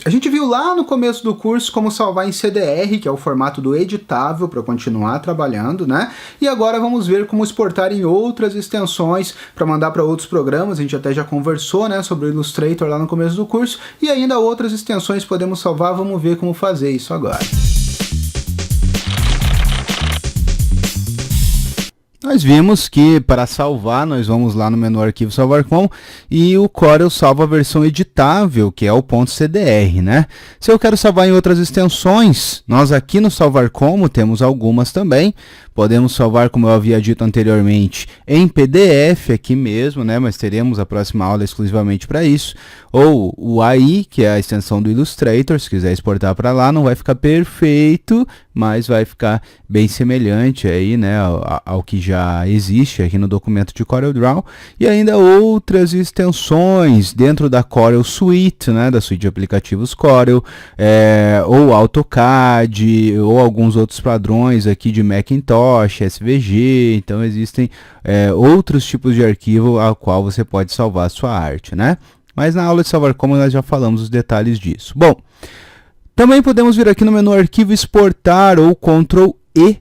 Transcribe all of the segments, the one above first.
A gente viu lá no começo do curso como salvar em CDR, que é o formato do editável para continuar trabalhando, né? E agora vamos ver como exportar em outras extensões para mandar para outros programas. A gente até já conversou, né, sobre o Illustrator lá no começo do curso, e ainda outras extensões podemos salvar. Vamos ver como fazer isso agora. Nós vimos que para salvar, nós vamos lá no menu Arquivo Salvar Com e o Corel salva a versão editável, que é o .cdr, né? Se eu quero salvar em outras extensões, nós aqui no Salvar Como temos algumas também. Podemos salvar, como eu havia dito anteriormente, em PDF aqui mesmo, né? Mas teremos a próxima aula exclusivamente para isso. Ou o AI, que é a extensão do Illustrator, se quiser exportar para lá, não vai ficar perfeito, mas vai ficar bem semelhante aí, né, ao que já existe aqui no documento de CorelDRAW. E ainda outras extensões dentro da Corel Suite, né, da suite de aplicativos Corel, ou AutoCAD, ou alguns outros padrões aqui de Macintosh, SVG. Então existem outros tipos de arquivo ao qual você pode salvar a sua arte, né? Mas na aula de Salvar Como nós já falamos os detalhes disso. Bom, também podemos vir aqui no menu Arquivo Exportar ou Ctrl E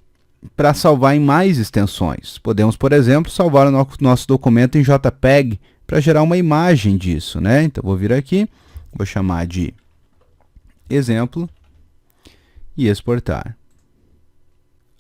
para salvar em mais extensões. Podemos, por exemplo, salvar o nosso documento em JPEG para gerar uma imagem disso, né? Então vou vir aqui, vou chamar de exemplo e exportar.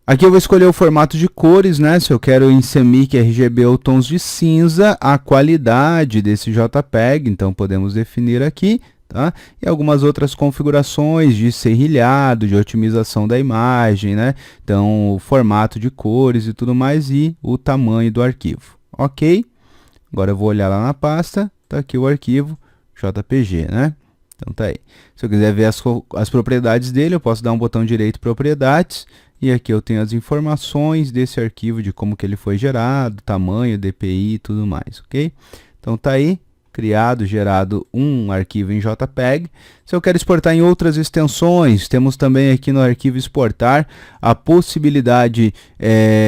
Aqui eu vou escolher o formato de cores, né? Se eu quero em CMYK, RGB ou tons de cinza, a qualidade desse JPEG, então podemos definir aqui, tá? E algumas outras configurações de serrilhado, de otimização da imagem, né? Então, o formato de cores e tudo mais e o tamanho do arquivo, ok? Agora eu vou olhar lá na pasta, tá aqui o arquivo JPG, né? Então tá aí. Se eu quiser ver as propriedades dele, eu posso dar um botão direito propriedades. E aqui eu tenho as informações desse arquivo, de como que ele foi gerado, tamanho, DPI e tudo mais, ok? Então tá aí, criado, gerado um arquivo em JPEG. Se eu quero exportar em outras extensões, temos também aqui no arquivo exportar a possibilidade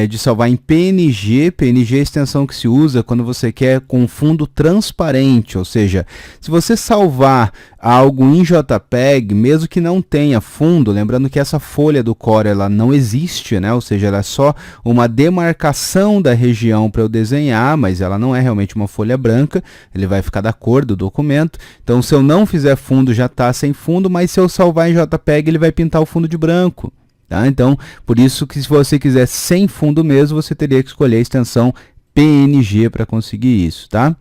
de salvar em PNG. PNG é a extensão que se usa quando você quer com fundo transparente, ou seja, se você salvar algo em JPEG, mesmo que não tenha fundo, lembrando que essa folha do Corel ela não existe, né? Ou seja, ela é só uma demarcação da região para eu desenhar, mas ela não é realmente uma folha branca, ele vai ficar da cor do documento. Então, se eu não fizer fundo, já está sem fundo, mas se eu salvar em JPEG, ele vai pintar o fundo de branco. Tá? Então, por isso que se você quiser sem fundo mesmo, você teria que escolher a extensão PNG para conseguir isso, tá?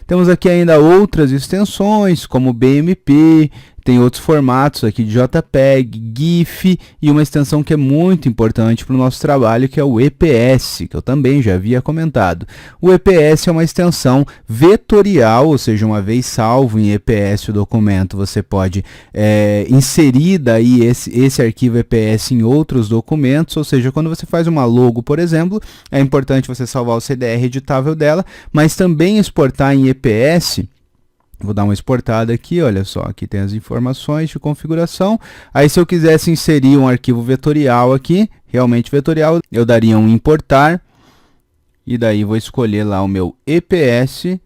Temos aqui ainda outras extensões, como BMP, tem outros formatos aqui de JPEG, GIF e uma extensão que é muito importante para o nosso trabalho, que é o EPS, que eu também já havia comentado. O EPS é uma extensão vetorial, ou seja, uma vez salvo em EPS o documento, você pode inserir daí esse arquivo EPS em outros documentos, ou seja, quando você faz uma logo, por exemplo, é importante você salvar o CDR editável dela, mas também exportar em EPS. Vou dar uma exportada aqui, olha só, aqui tem as informações de configuração. Aí se eu quisesse inserir um arquivo vetorial aqui, realmente vetorial, eu daria um importar, e daí vou escolher lá o meu EPS,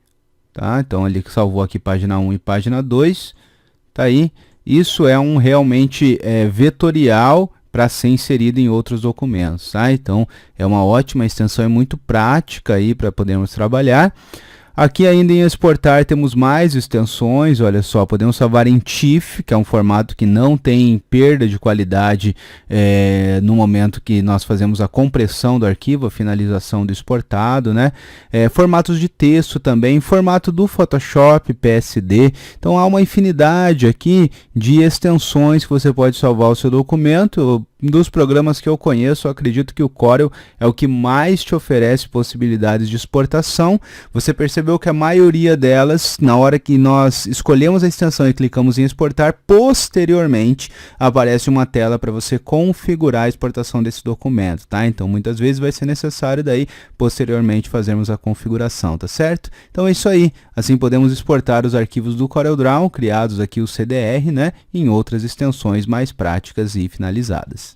tá? Então ele salvou aqui página 1 e página 2, tá aí. Isso é um realmente vetorial para ser inserido em outros documentos, tá? Então é uma ótima extensão, é muito prática aí para podermos trabalhar. Aqui ainda em exportar temos mais extensões, olha só, podemos salvar em TIFF, que é um formato que não tem perda de qualidade no momento que nós fazemos a compressão do arquivo, a finalização do exportado, né? Formatos de texto também, formato do Photoshop, PSD, então há uma infinidade aqui de extensões que você pode salvar o seu documento. Dos programas que eu conheço, eu acredito que o Corel é o que mais te oferece possibilidades de exportação. Você percebeu que a maioria delas, na hora que nós escolhemos a extensão e clicamos em exportar, posteriormente aparece uma tela para você configurar a exportação desse documento, tá? Então, muitas vezes vai ser necessário daí, posteriormente, fazermos a configuração, tá certo? Então, é isso aí. Assim, podemos exportar os arquivos do CorelDRAW, criados aqui o CDR, né? Em outras extensões mais práticas e finalizadas.